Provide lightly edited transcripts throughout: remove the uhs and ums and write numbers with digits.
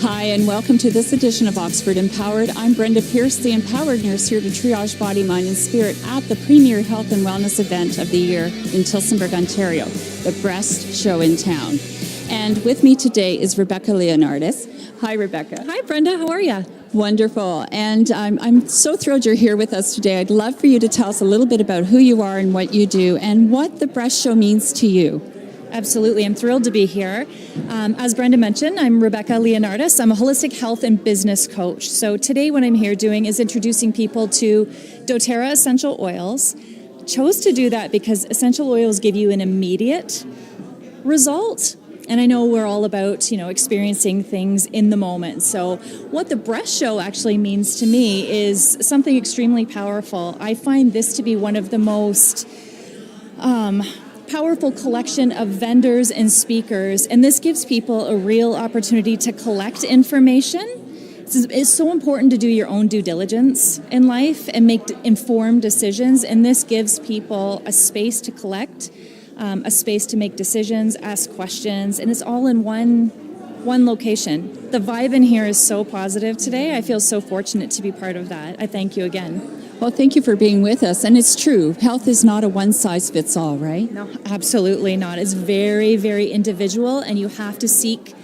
Hi, and welcome to this edition of Oxford Empowered. I'm Brenda Pearce, the Empowered Nurse, here to triage body, mind, and spirit at the premier health and wellness event of the year in Tillsonburg, Ontario, the Breast Show in town. And with me today is Rebecca Leonardis. Hi, Rebecca. Hi, Brenda. How are you? Wonderful. And I'm so thrilled you're here with us today. I'd love for you to tell us a little bit about who you are and what you do and what the Breast Show means to you. Absolutely. I'm thrilled to be here. As Brenda mentioned, I'm Rebecca Leonardis. I'm a holistic health and business coach. So today what I'm here doing is introducing people to doTERRA essential oils. Chose to do that because essential oils give you an immediate result. And I know we're all about, experiencing things in the moment. So what the Breast Show actually means to me is something extremely powerful. I find this to be one of the most powerful collection of vendors and speakers, and this gives people a real opportunity to collect information. It's so important to do your own due diligence in life and make informed decisions, and this gives people a space to collect, a space to make decisions, ask questions, and it's all in one location. The vibe in here is so positive today. I feel so fortunate to be part of that. I thank you again. Well, thank you for being with us. And it's true, health is not a one-size-fits-all, right? No, absolutely not. It's very, very individual, and you have to seek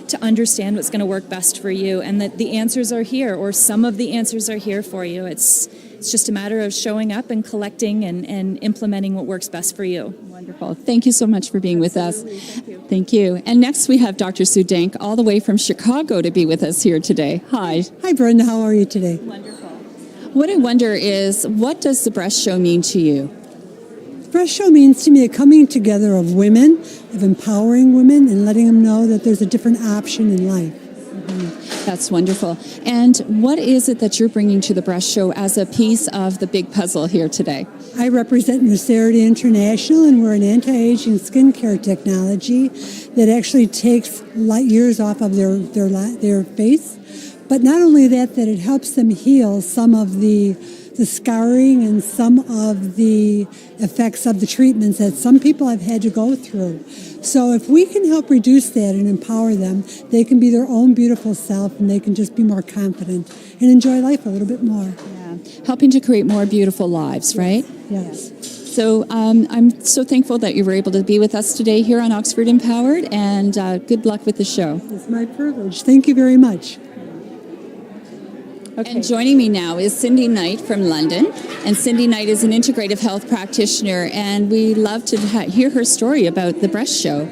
to understand what's going to work best for you, and that the answers are here, or some of the answers are here for you. It's just a matter of showing up and collecting and implementing what works best for you. Wonderful. Thank you so much for being with us. Thank you. Thank you. And next we have Dr. Sue Dank, all the way from Chicago, to be with us here today. Hi. Hi, Brenda. How are you today? Wonderful. What I wonder is, what does the Breast Show mean to you? Breast Show means to me a coming together of women, of empowering women, and letting them know that there's a different option in life. That's wonderful. And what is it that you're bringing to the Breast Show as a piece of the big puzzle here today? I represent Nucerity International, and we're an anti-aging skincare technology that actually takes light years off of their face. But not only that it helps them heal some of the scarring and some of the effects of the treatments that some people have had to go through. So if we can help reduce that and empower them, they can be their own beautiful self, and they can just be more confident and enjoy life a little bit more. Yeah. Helping to create more beautiful lives, right? Yes. So I'm so thankful that you were able to be with us today here on Oxford Empowered, and good luck with the show. It's my privilege. Thank you very much. Okay. And joining me now is Cindy Knight from London. And Cindy Knight is an integrative health practitioner, and we love to hear her story about the Breast Show.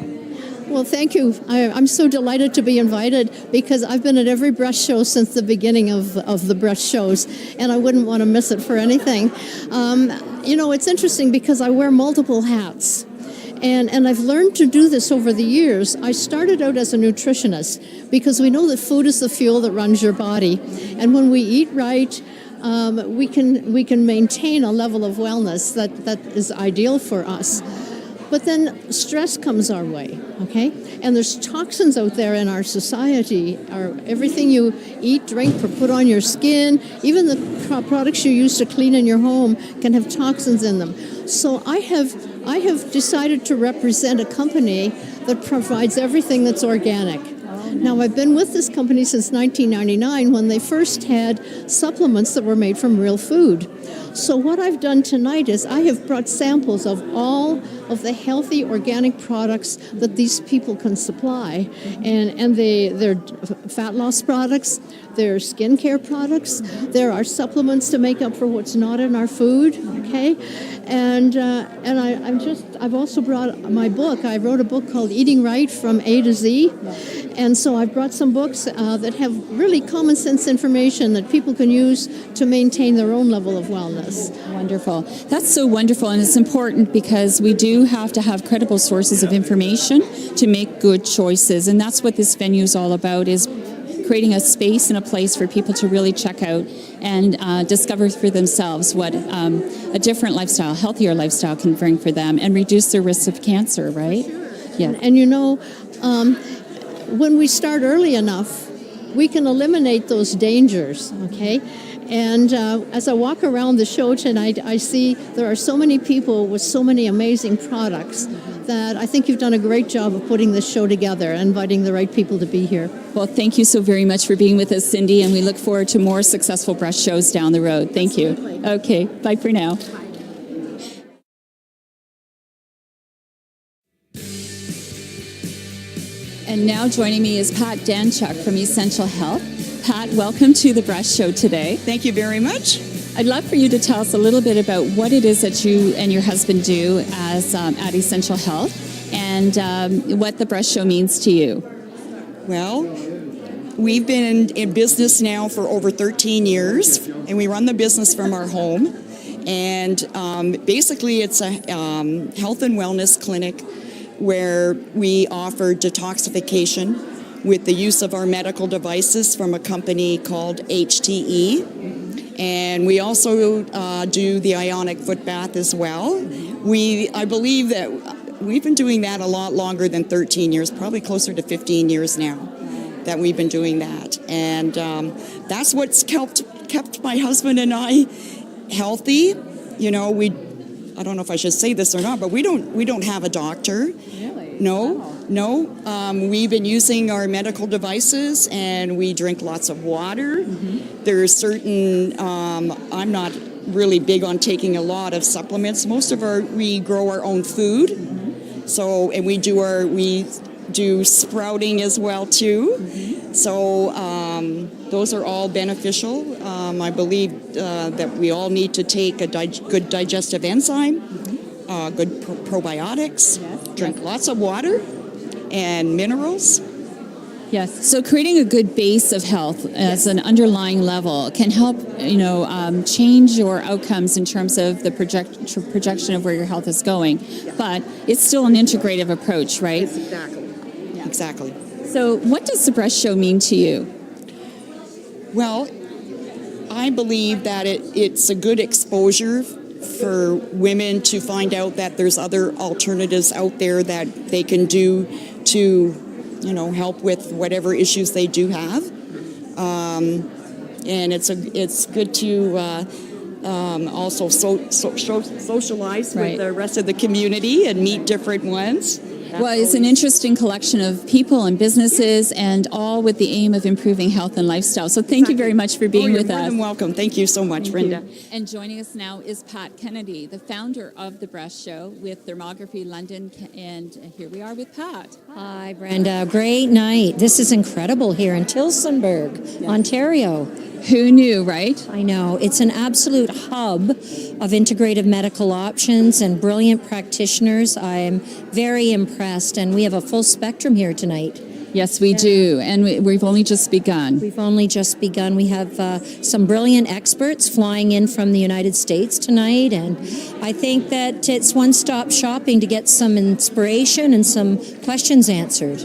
Well, thank you. I'm so delighted to be invited because I've been at every Breast Show since the beginning of the Breast Shows, and I wouldn't want to miss it for anything. It's interesting because I wear multiple hats. And I've learned to do this over the years. I started out as a nutritionist because we know that food is the fuel that runs your body. And when we eat right, we can maintain a level of wellness that is ideal for us. But then stress comes our way, okay? And there's toxins out there in our society. Everything you eat, drink, or put on your skin, even the products you use to clean in your home can have toxins in them. So I have decided to represent a company that provides everything that's organic. Now, I've been with this company since 1999 when they first had supplements that were made from real food. So what I've done tonight is I have brought samples of all of the healthy organic products that these people can supply. And they're fat loss products, they're skincare products, there are supplements to make up for what's not in our food, okay? And I've also brought my book. I wrote a book called Eating Right from A to Z. And so I've brought some books that have really common sense information that people can use to maintain their own level of wellness. Wonderful. That's so wonderful, and it's important because we do have to have credible sources of information to make good choices, and that's what this venue is all about, is creating a space and a place for people to really check out and discover for themselves what a different lifestyle, healthier lifestyle can bring for them and reduce their risk of cancer, right? Yeah. And when we start early enough, we can eliminate those dangers, okay? And as I walk around the show tonight, I see there are so many people with so many amazing products that I think you've done a great job of putting this show together and inviting the right people to be here. Well, thank you so very much for being with us, Cindy, and we look forward to more successful breast shows down the road. Thank you. Okay, bye for now. And now joining me is Pat Danchuk from Essential Health. Pat, welcome to the breast show today. Thank you very much. I'd love for you to tell us a little bit about what it is that you and your husband do as at Essential Health, and what the breast show means to you. Well, we've been in business now for over 13 years, and we run the business from our home. And basically, it's a health and wellness clinic where we offer detoxification with the use of our medical devices from a company called HTE. And we also do the ionic foot bath as well. I believe that we've been doing that a lot longer than 13 years, probably closer to 15 years now that we've been doing that. And that's what's kept my husband and I healthy. You know, I don't know if I should say this or not, but we don't have a doctor. Really? No. We've been using our medical devices, and we drink lots of water. Mm-hmm. There's certain, I'm not really big on taking a lot of supplements. We grow our own food. Mm-hmm. So, and we do sprouting as well too. Mm-hmm. So those are all beneficial. I believe that we all need to take a good digestive enzyme, good probiotics, drink lots of water and minerals. Yes. So creating a good base of health as an underlying level can help, change your outcomes in terms of the projection of where your health is going. But it's still an integrative approach, right? Exactly. So what does the breast show mean to you? Well, I believe that it's a good exposure for women to find out that there's other alternatives out there that they can do to, help with whatever issues they do have. And it's good to also socialize with the rest of the community and meet different ones. Well, it's an interesting collection of people and businesses, and all with the aim of improving health and lifestyle. So thank you very much for being with us. You're more than welcome. Thank you so much, Brenda. And joining us now is Pat Kennedy, the founder of The Breast Show with Thermography London. And here we are with Pat. Hi, Brenda. Great night. This is incredible here in Tillsonburg, Ontario. Who knew, right? I know. It's an absolute hub of integrative medical options and brilliant practitioners. I'm very impressed, and we have a full spectrum here tonight. Yes, we do, and we've only just begun. We've only just begun. We have some brilliant experts flying in from the United States tonight, and I think that it's one-stop shopping to get some inspiration and some questions answered.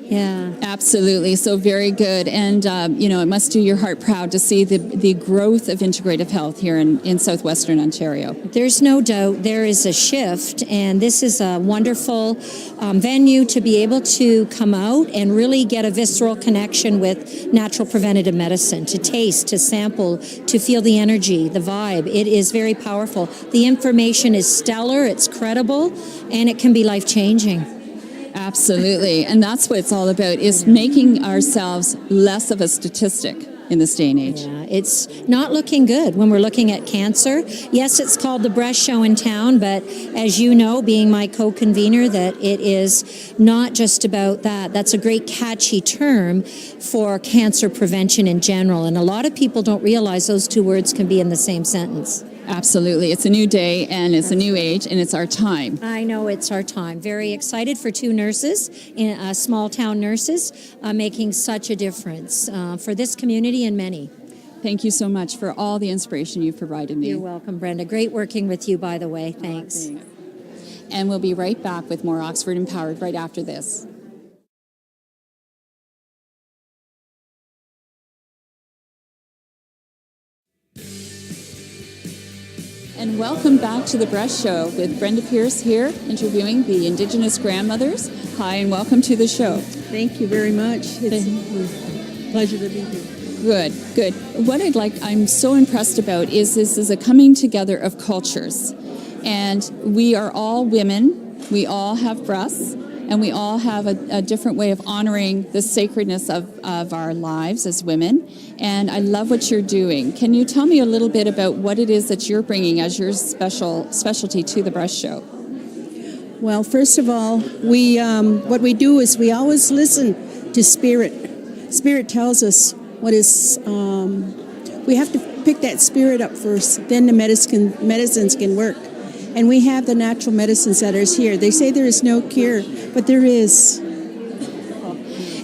Yeah. Absolutely. So very good. And, it must do your heart proud to see the growth of integrative health here in southwestern Ontario. There's no doubt there is a shift, and this is a wonderful venue to be able to come out and really get a visceral connection with natural preventative medicine, to taste, to sample, to feel the energy, the vibe. It is very powerful. The information is stellar, it's credible, and it can be life-changing. Absolutely. And that's what it's all about, is making ourselves less of a statistic in this day and age. Yeah, it's not looking good when we're looking at cancer. Yes, it's called the Breast Show in town, but as you know, being my co-convener, that it is not just about that. That's a great catchy term for cancer prevention in general. And a lot of people don't realize those two words can be in the same sentence. Absolutely. It's a new day, and it's a new age, and it's our time. I know it's our time. Very excited for two nurses, small town nurses, making such a difference for this community and many. Thank you so much for all the inspiration you've provided me. You're welcome, Brenda. Great working with you, by the way. Thanks. And we'll be right back with more Oxford Empowered right after this. And welcome back to the Breast Show with Brenda Pearce here, interviewing the Indigenous grandmothers. Hi, and welcome to the show. Thank you very much. It's a pleasure to be here. Good. What I'm so impressed about is this is a coming together of cultures. And we are all women We all have breasts, and we all have a different way of honoring the sacredness of our lives as women. And I love what you're doing. Can you tell me a little bit about what it is that you're bringing as your specialty to the breast show? Well, first of all, we what we do is we always listen to spirit. Spirit tells us what is. We have to pick that spirit up first. Then the medicines can work, and we have the natural medicines that are here. They say there is no cure, but there is.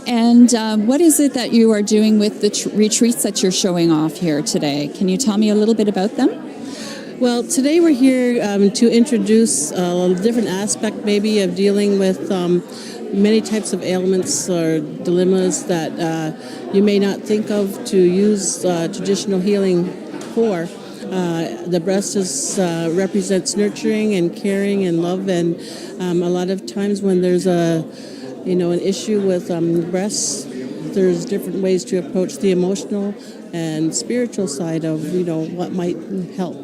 And what is it that you are doing with the retreats that you're showing off here today? Can you tell me a little bit about them? Well, today we're here to introduce a different aspect maybe of dealing with many types of ailments or dilemmas that you may not think of to use traditional healing for. The breast represents nurturing and caring and love, and a lot of times when there's an issue with breasts, there's different ways to approach the emotional and spiritual side of what might help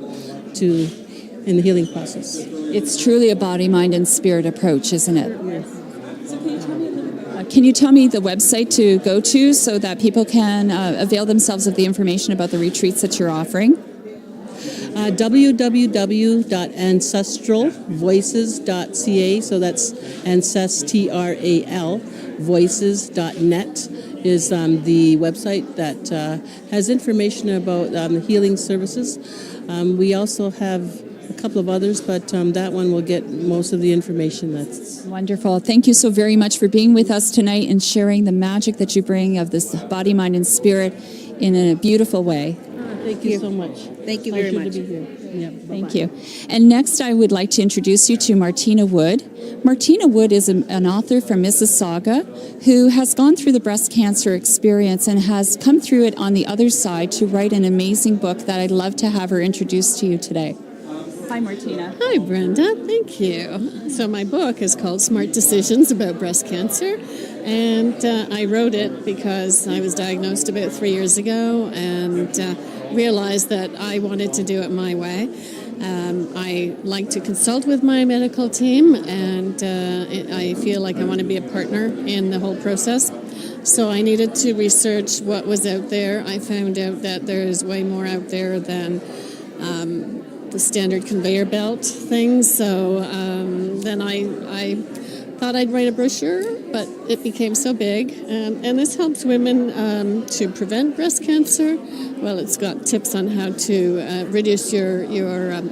in the healing process. It's truly a body, mind, and spirit approach, isn't it? Yes. So can you tell me the website to go to so that people can avail themselves of the information about the retreats that you're offering? www.ancestralvoices.ca, so that's ancestral voices.net is the website that has information about healing services. We also have a couple of others, but that one will get most of the information. That's wonderful. Thank you so very much for being with us tonight and sharing the magic that you bring of this body, mind, and spirit in a beautiful way. Thank you so much. Thank you very much. To be here. Yeah, thank you. And next, I would like to introduce you to Martina Wood. Martina Wood is an author from Mississauga who has gone through the breast cancer experience and has come through it on the other side to write an amazing book that I'd love to have her introduce to you today. Hi, Martina. Hi, Brenda. Thank you. So my book is called Smart Decisions About Breast Cancer, and I wrote it because I was diagnosed about 3 years ago and realized that I wanted to do it my way. I like to consult with my medical team, and I feel like I want to be a partner in the whole process. So I needed to research what was out there. I found out that there's way more out there than the standard conveyor belt things. So then I thought I'd write a brochure, but it became so big. And this helps women to prevent breast cancer. Well, it's got tips on how to reduce your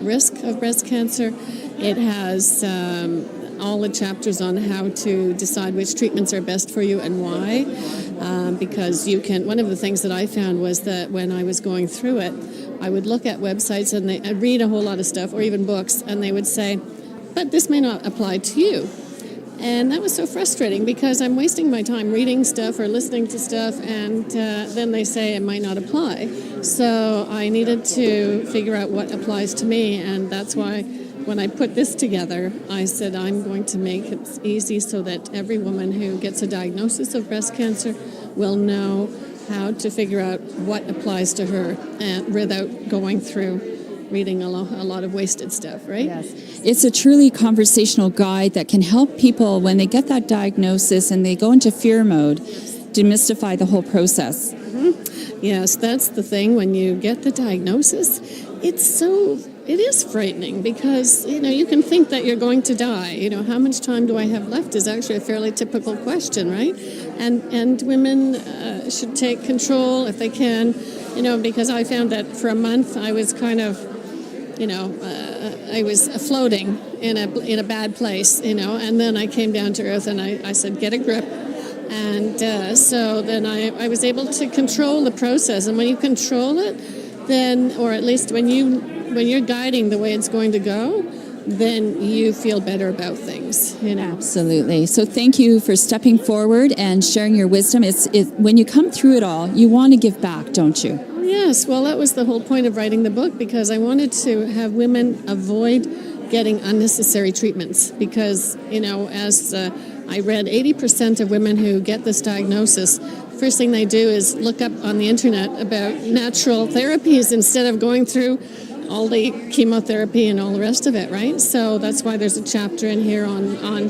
risk of breast cancer. It has all the chapters on how to decide which treatments are best for you and why. Because one of the things that I found was that when I was going through it, I would look at websites and I'd read a whole lot of stuff, or even books, and they would say, but this may not apply to you. And that was so frustrating because I'm wasting my time reading stuff or listening to stuff, and then they say it might not apply. So I needed to figure out what applies to me, and that's why when I put this together, I said I'm going to make it easy so that every woman who gets a diagnosis of breast cancer will know how to figure out what applies to her without going through reading a lot of wasted stuff, right? Yes. It's a truly conversational guide that can help people when they get that diagnosis and they go into fear mode, demystify the whole process. Mm-hmm. Yes, that's the thing. When you get the diagnosis, it is frightening because, you can think that you're going to die. How much time do I have left is actually a fairly typical question, right? And women should take control if they can, because I found that for a month I was kind of, I was floating in a bad place, and then I came down to earth and I said, get a grip. And so then I was able to control the process. And when you control it, then, or at least when you're guiding the way it's going to go, then you feel better about things. Absolutely. So thank you for stepping forward and sharing your wisdom. When you come through it all, you want to give back, don't you? Yes. Well, that was the whole point of writing the book, because I wanted to have women avoid getting unnecessary treatments. Because, as I read, 80% of women who get this diagnosis, first thing they do is look up on the internet about natural therapies instead of going through all the chemotherapy and all the rest of it, right? So that's why there's a chapter in here on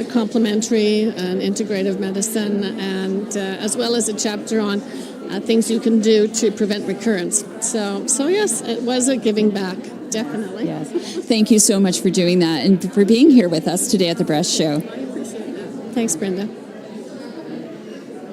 complementary and integrative medicine, and as well as a chapter on things you can do to prevent recurrence. So yes, it was a giving back, definitely. Yes. Thank you so much for doing that and for being here with us today at the Breast Show. Thanks, Brenda.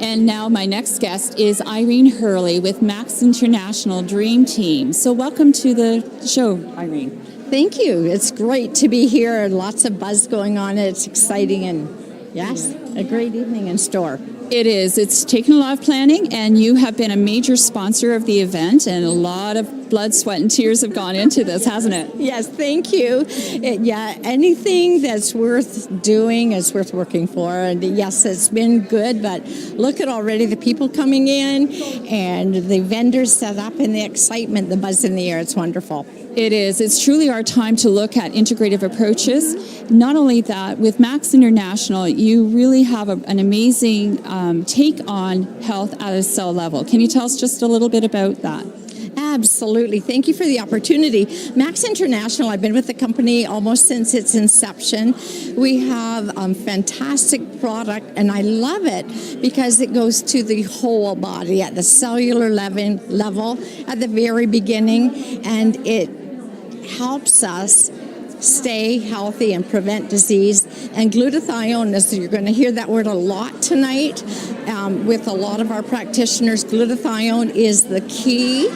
And now my next guest is Irene Hurley with Max International Dream Team. So welcome to the show, Irene. Thank you. It's great to be here. Lots of buzz going on. It's exciting and, yes, a great evening in store. It is. It's taken a lot of planning, and you have been a major sponsor of the event, and a lot of blood, sweat, and tears have gone into this, hasn't it? Yes, thank you. Anything that's worth doing is worth working for. And yes, it's been good, but look at already the people coming in and the vendors set up and the excitement, the buzz in the air. It's wonderful. It is. It's truly our time to look at integrative approaches. Not only that, with Max International, you really have an amazing take on health at a cell level. Can you tell us just a little bit about that? Absolutely. Thank you for the opportunity. Max International, I've been with the company almost since its inception. We have a fantastic product, and I love it because it goes to the whole body at the cellular level at the very beginning, and it helps us stay healthy and prevent disease. And glutathione, as you're going to hear that word a lot tonight with a lot of our practitioners, glutathione is the key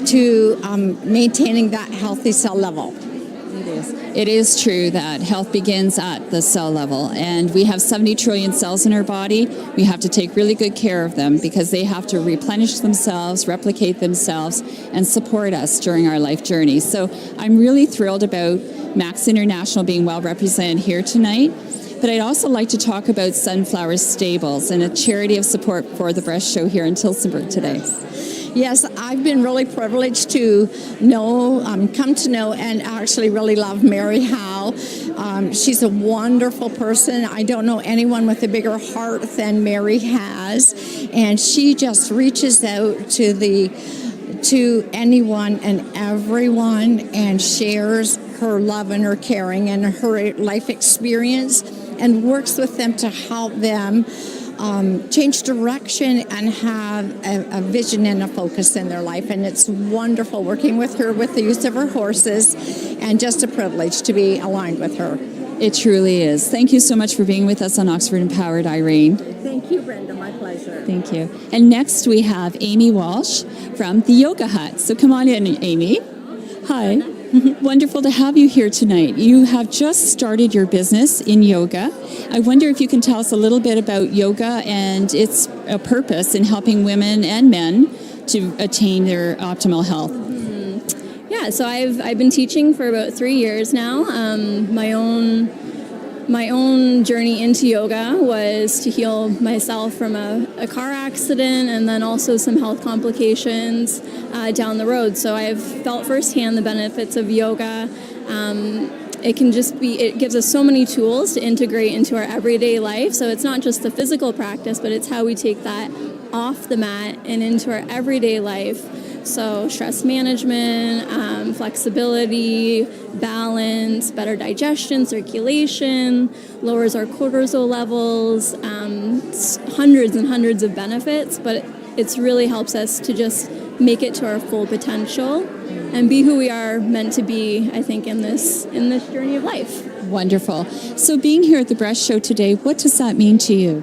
to maintaining that healthy cell level. It is. It is true that health begins at the cell level, and we have 70 trillion cells in our body. We have to take really good care of them because they have to replenish themselves, replicate themselves, and support us during our life journey. So I'm really thrilled about Max International being well represented here tonight. But I'd also like to talk about Sunflower Stables and a charity of support for the Breast Show here in Tillsonburg today. Yes, I've been really privileged to know, come to know, and actually really love Mary Howe. She's a wonderful person. I don't know anyone with a bigger heart than Mary has, and she just reaches out to anyone and everyone and shares her love and her caring and her life experience and works with them to help them change direction and have a vision and a focus in their life. And it's wonderful working with her with the use of her horses, and just a privilege to be aligned with her. It truly is. Thank you so much for being with us on Oxford Empowered, Irene. Thank you, Brenda. My pleasure. Thank you. And next we have Amy Walsh from the Yoga Hut. So come on in, Amy. Hi. Wonderful to have you here tonight. You have just started your business in yoga. I wonder if you can tell us a little bit about yoga and its purpose in helping women and men to attain their optimal health. Yeah, so I've been teaching for about 3 years now. My own journey into yoga was to heal myself from a car accident and then also some health complications down the road. So I've felt firsthand the benefits of yoga. It gives us so many tools to integrate into our everyday life. So it's not just the physical practice, but it's how we take that off the mat and into our everyday life. So stress management, flexibility, balance, better digestion, circulation, lowers our cortisol levels, hundreds and hundreds of benefits, but it really helps us to just make it to our full potential and be who we are meant to be, I think, in this journey of life. Wonderful. So being here at the Breast Show today, what does that mean to you?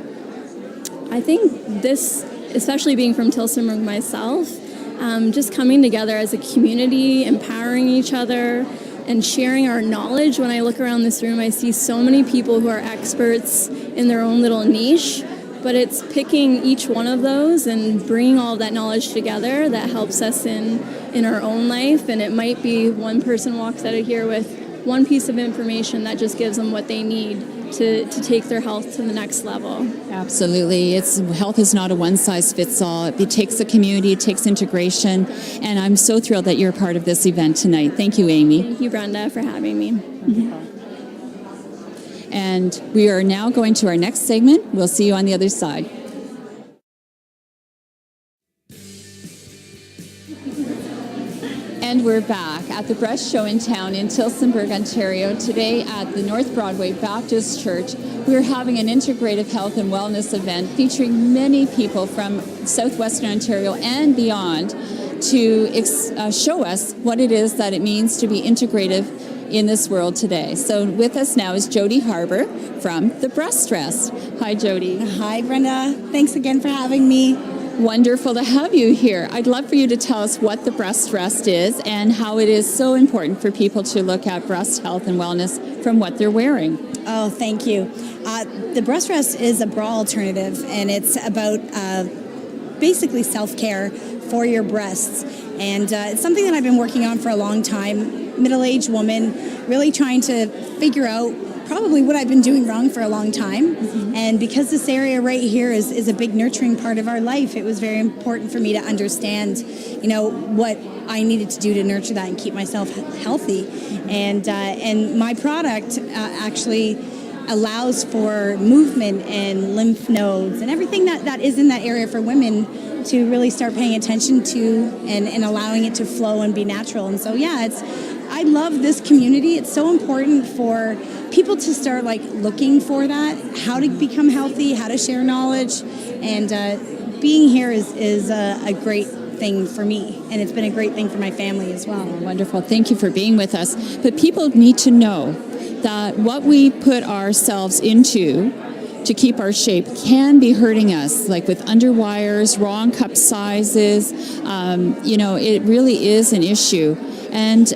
I think this, especially being from Tillsonburg myself, just coming together as a community, empowering each other, and sharing our knowledge. When I look around this room, I see so many people who are experts in their own little niche, but it's picking each one of those and bringing all of that knowledge together that helps us in our own life. And it might be one person walks out of here with one piece of information that just gives them what they need to take their health to the next level. Absolutely. Health is not a one-size-fits-all. It takes a community, it takes integration, and I'm so thrilled that you're a part of this event tonight. Thank you, Amy. Thank you, Brenda, for having me. And we are now going to our next segment. We'll see you on the other side. And we're back at the Breast Show in town in Tillsonburg, Ontario. Today at the North Broadway Baptist Church, we're having an integrative health and wellness event featuring many people from southwestern Ontario and beyond to show us what it is that it means to be integrative in this world today. So with us now is Jody Harbour from The Breast Rest. Hi, Jody. Hi, Brenda. Thanks again for having me. Wonderful to have you here. I'd love for you to tell us what the breast rest is and how it is so important for people to look at breast health and wellness from what they're wearing. Oh, thank you. The breast rest is a bra alternative, and it's about basically self-care for your breasts. And it's something that I've been working on for a long time. Middle-aged woman, really trying to figure out probably what I've been doing wrong for a long time. Mm-hmm. And because this area right here is a big nurturing part of our life, it was very important for me to understand, what I needed to do to nurture that and keep myself healthy. Mm-hmm. And my product actually allows for movement and lymph nodes and everything that is in that area for women to really start paying attention to and allowing it to flow and be natural. And so, I love this community. It's so important for people to start looking for that, how to become healthy, how to share knowledge, and being here is a great thing for me, and it's been a great thing for my family as well. Wonderful. Thank you for being with us. But people need to know that what we put ourselves into to keep our shape can be hurting us, like with underwires, wrong cup sizes. It really is an issue. And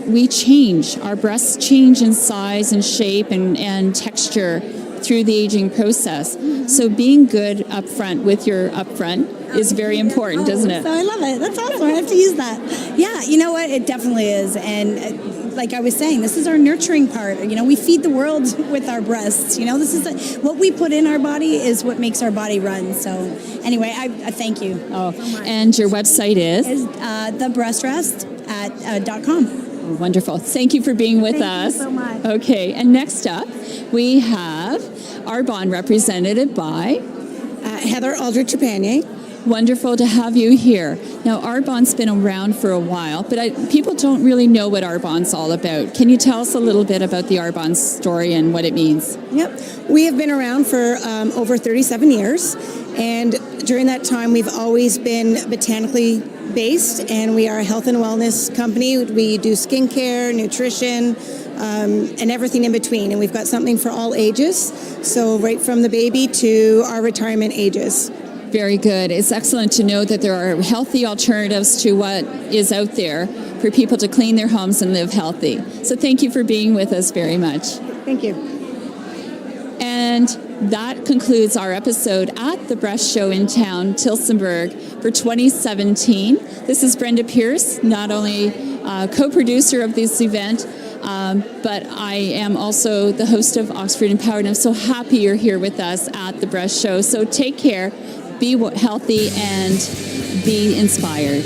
we change. Our breasts change in size and shape and texture through the aging process. Mm-hmm. So being good up front with your upfront is very important, isn't it? So I love it. That's awesome. I have to use that. Yeah, you know what? It definitely is. And like I was saying, this is our nurturing part. We feed the world with our breasts. This is what we put in our body is what makes our body run. So anyway, I thank you. Oh, so and your website is thebreastrest.com. Wonderful. Thank you for being with us. Thank you so much. Okay, and next up, we have Arbonne represented by Heather Aldrich-Trepanier. Wonderful to have you here. Now, Arbonne's been around for a while, but people don't really know what Arbonne's all about. Can you tell us a little bit about the Arbonne story and what it means? Yep. We have been around for over 37 years, and during that time, we've always been botanically based, and we are a health and wellness company. We do skincare, nutrition, and everything in between, and we've got something for all ages, so right from the baby to our retirement ages. Very good. It's excellent to know that there are healthy alternatives to what is out there for people to clean their homes and live healthy. So thank you for being with us very much. Thank you. And that concludes our episode at the Breast Show in town, Tillsonburg, for 2017. This is Brenda Pearce, not only co-producer of this event, but I am also the host of Oxford Empowered. I'm so happy you're here with us at the Breast Show. So take care, be healthy, and be inspired.